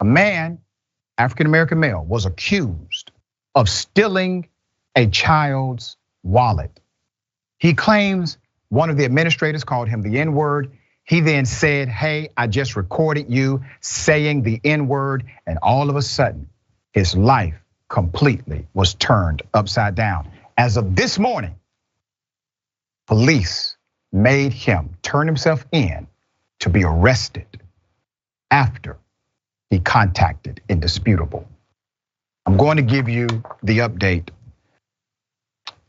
A man, African-American male, was accused of stealing a child's wallet. He claims one of the administrators called him the N-word. He then said, hey, I just recorded you saying the N-word, and all of a sudden, his life completely was turned upside down. As of this morning, police made him turn himself in to be arrested after he contacted Indisputable. I'm going to give you the update.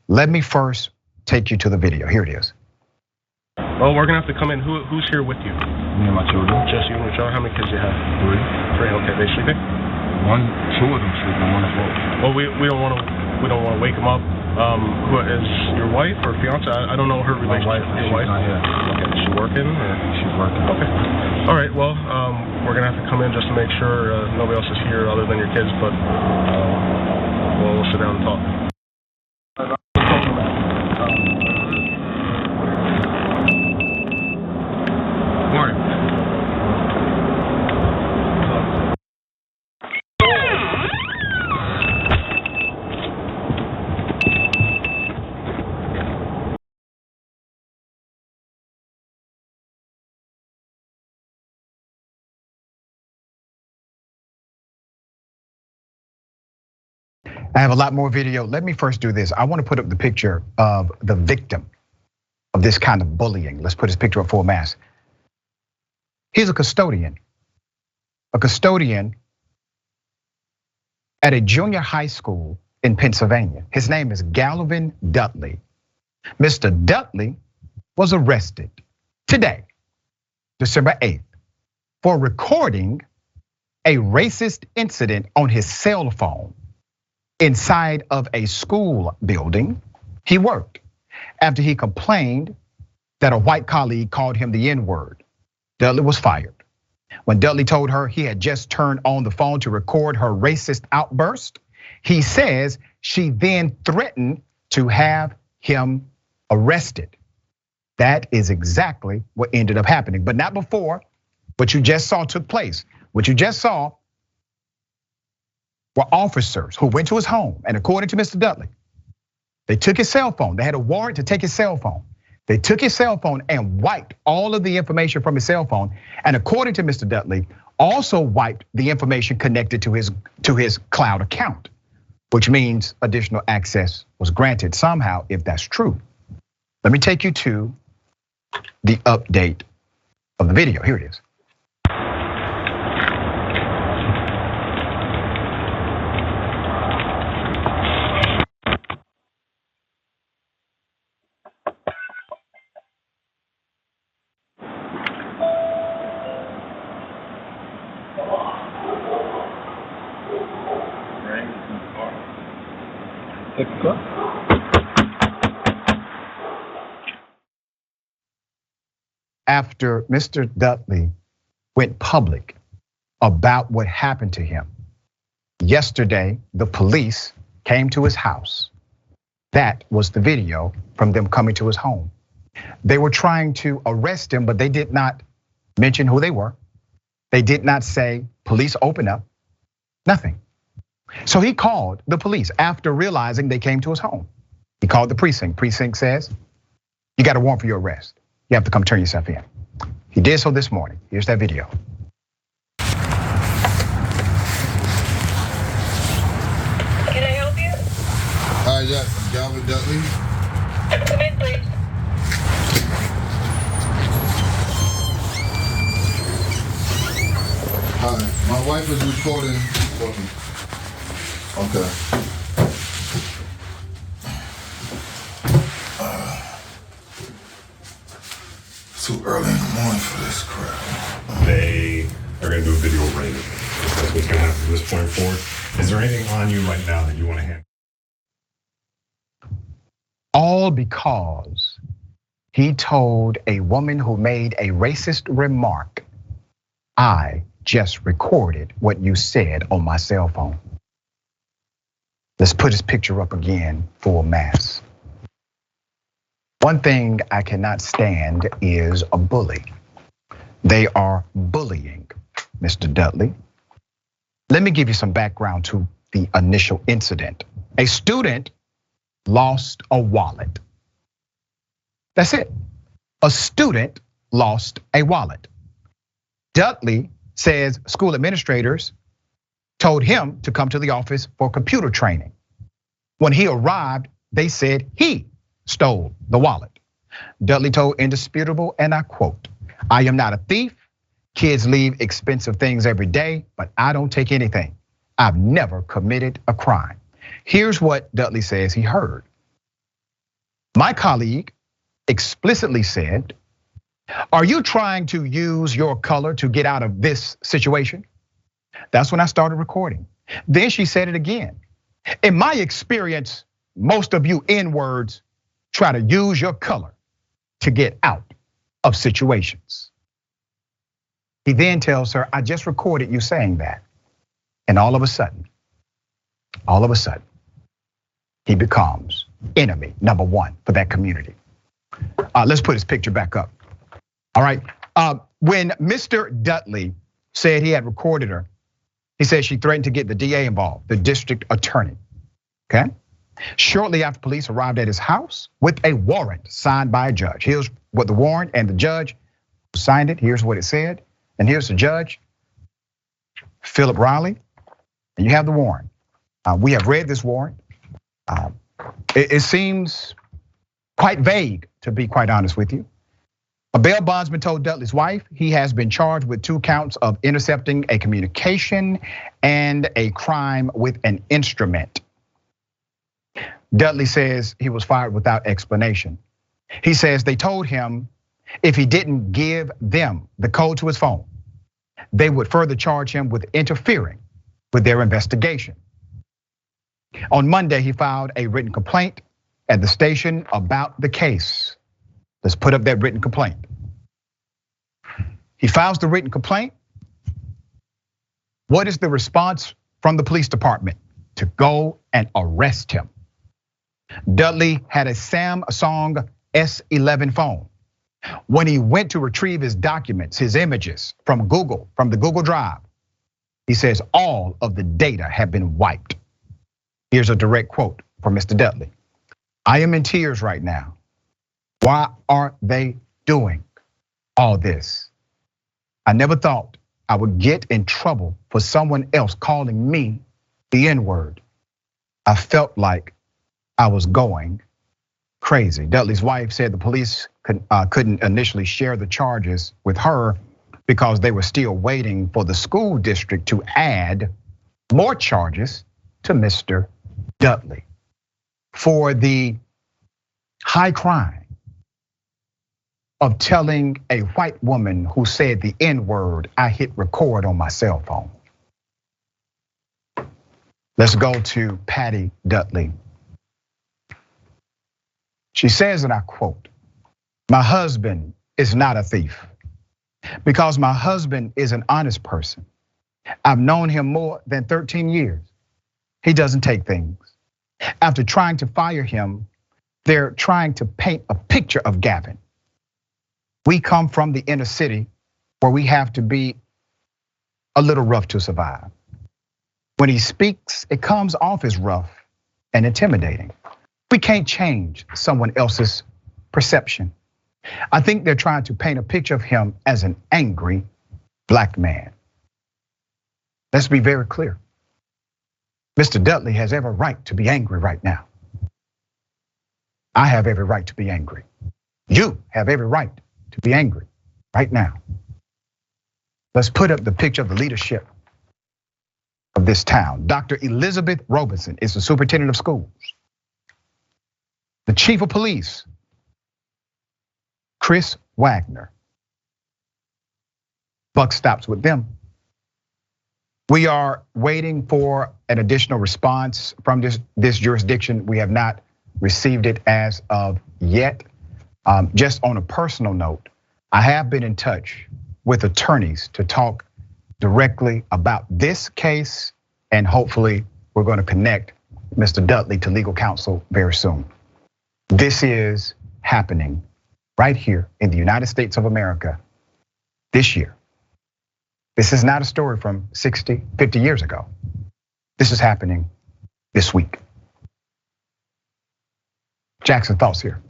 Let me first take you to the video. Here it is. Well, we're gonna have to come in. Who's here with you? Me and my children. Just you and Rashad. How many kids do you have? Three. Okay, they sleeping? Two of them sleeping, one is woke. Well, we don't want to wake them up. Who is your wife or fiance? I don't know her relationship. Your wife? Not here. Okay, is she working or? She's working. Okay. All right. Well, we're gonna have to come in just to make sure nobody else is here other than your kids. But we'll sit down and talk. Morning. I have a lot more video. Let me first do this. I want to put up the picture of the victim of this kind of bullying. Let's put his picture up full mass. He's a custodian. A custodian at a junior high school in Pennsylvania. His name is Galvin Dudley. Mr. Dudley was arrested today, December 8th, for recording a racist incident on his cell phone inside of a school building he worked after he complained that a white colleague called him the N-word. Dudley was fired. When Dudley told her he had just turned on the phone to record her racist outburst, he says she then threatened to have him arrested. That is exactly what ended up happening, but not before what you just saw took place. What you just saw were officers who went to his home, and according to Mr. Dudley, they took his cell phone. They had a warrant to take his cell phone. They took his cell phone and wiped all of the information from his cell phone, and according to Mr. Dudley, also wiped the information connected to his cloud account, which means additional access was granted somehow, if that's true. Let me take you to the update of the video. Here it is. After Mr. Dudley went public about what happened to him, yesterday the police came to his house. That was the video from them coming to his home. They were trying to arrest him, but they did not mention who they were. They did not say, police open up, nothing. So he called the police after realizing they came to his home. He called the precinct. Precinct says, you got a warrant for your arrest. You have to come turn yourself in. He did so this morning. Here's that video. Can I help you? Hi, yes, I'm Galvin Dudley. Come in, please. Hi, my wife is recording. Okay. Too early in the morning for this crap. They are gonna do a video rating. That's what's gonna happen from this point forward. Is there anything on you right now that you wanna handle? All because he told a woman who made a racist remark, I just recorded what you said on my cell phone. Let's put his picture up again, full mass. One thing I cannot stand is a bully. They are bullying Mr. Dudley. Let me give you some background to the initial incident. A student lost a wallet. That's it. A student lost a wallet. Dudley says school administrators told him to come to the office for computer training. When he arrived, they said he stole the wallet. Dudley told Indisputable, and I quote, "I am not a thief. Kids leave expensive things every day, but I don't take anything. I've never committed a crime." Here's what Dudley says he heard. "My colleague explicitly said, 'Are you trying to use your color to get out of this situation?' That's when I started recording. Then she said it again. 'In my experience, most of you N-words try to use your color to get out of situations.'" He then tells her, "I just recorded you saying that." And all of a sudden, he becomes enemy number one for that community. Let's put his picture back up. All right, when Mr. Dudley said he had recorded her, he said she threatened to get the DA involved, the district attorney, okay? Shortly after police arrived at his house with a warrant signed by a judge. Here's what the warrant and the judge who signed it, here's what it said. And here's the judge, Philip Riley, and you have the warrant. We have read this warrant. It seems quite vague, to be quite honest with you. A bail bondsman told Dudley's wife he has been charged with 2 counts of intercepting a communication and a crime with an instrument. Dudley says he was fired without explanation. He says they told him if he didn't give them the code to his phone, they would further charge him with interfering with their investigation. On Monday, he filed a written complaint at the station about the case. Let's put up that written complaint. He files the written complaint. What is the response from the police department? To go and arrest him. Dudley had a Samsung S11 phone. When he went to retrieve his documents, his images from the Google Drive, he says all of the data have been wiped. Here's a direct quote from Mr. Dudley. "I am in tears right now. Why are they doing all this? I never thought I would get in trouble for someone else calling me the N-word. I felt like I was going crazy." Dudley's wife said the police couldn't initially share the charges with her because they were still waiting for the school district to add more charges to Mr. Dudley for the high crime of telling a white woman who said the N-word, I hit record on my cell phone. Let's go to Patty Dudley. She says, and I quote, "My husband is not a thief because my husband is an honest person. I've known him more than 13 years. He doesn't take things. After trying to fire him, they're trying to paint a picture of Galvin. We come from the inner city where we have to be a little rough to survive. When he speaks, it comes off as rough and intimidating. We can't change someone else's perception. I think they're trying to paint a picture of him as an angry black man." Let's be very clear. Mr. Dudley has every right to be angry right now. I have every right to be angry. You have every right to be angry right now. Let's put up the picture of the leadership of this town. Dr. Elizabeth Robison is the superintendent of schools. The chief of police, Chris Wagner. Buck stops with them. We are waiting for an additional response from this jurisdiction. We have not received it as of yet. Just on a personal note, I have been in touch with attorneys to talk directly about this case, and hopefully we're going to connect Mr. Dudley to legal counsel very soon. This is happening right here in the United States of America this year. This is not a story from 60, 50 years ago. This is happening this week. Jackson, thoughts here?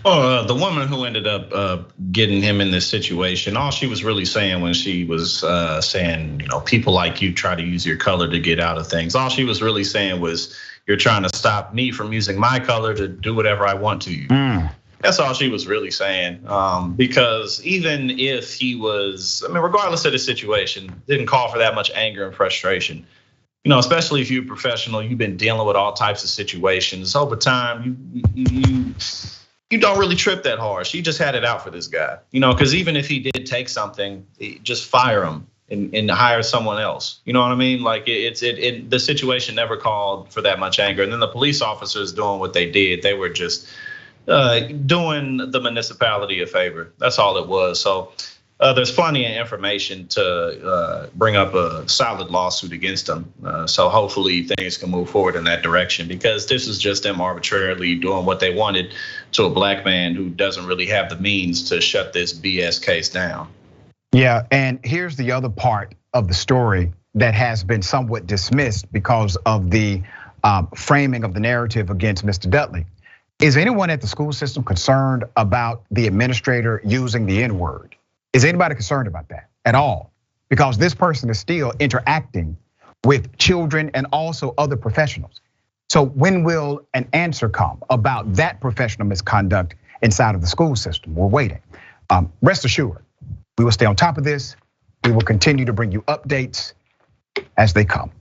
Well, the woman who ended up getting him in this situation, all she was really saying when she was saying, people like you try to use your color to get out of things. All she was really saying was, you're trying to stop me from using my color to do whatever I want to you. That's all she was really saying. Because even if he was, regardless of the situation, didn't call for that much anger and frustration. Especially if you're a professional, you've been dealing with all types of situations over time. You don't really trip that hard. She just had it out for this guy, because even if he did take something, just fire him and hire someone else. You know what I mean? Like the situation never called for that much anger. And then the police officers doing what they did, they were just doing the municipality a favor. That's all it was. So there's plenty of information to bring up a solid lawsuit against them. So hopefully things can move forward in that direction, because this is just them arbitrarily doing what they wanted to a black man who doesn't really have the means to shut this BS case down. Yeah, and here's the other part of the story that has been somewhat dismissed because of the framing of the narrative against Mr. Dudley. Is anyone at the school system concerned about the administrator using the N-word? Is anybody concerned about that at all? Because this person is still interacting with children and also other professionals. So when will an answer come about that professional misconduct inside of the school system? We're waiting. Rest assured, we will stay on top of this. We will continue to bring you updates as they come.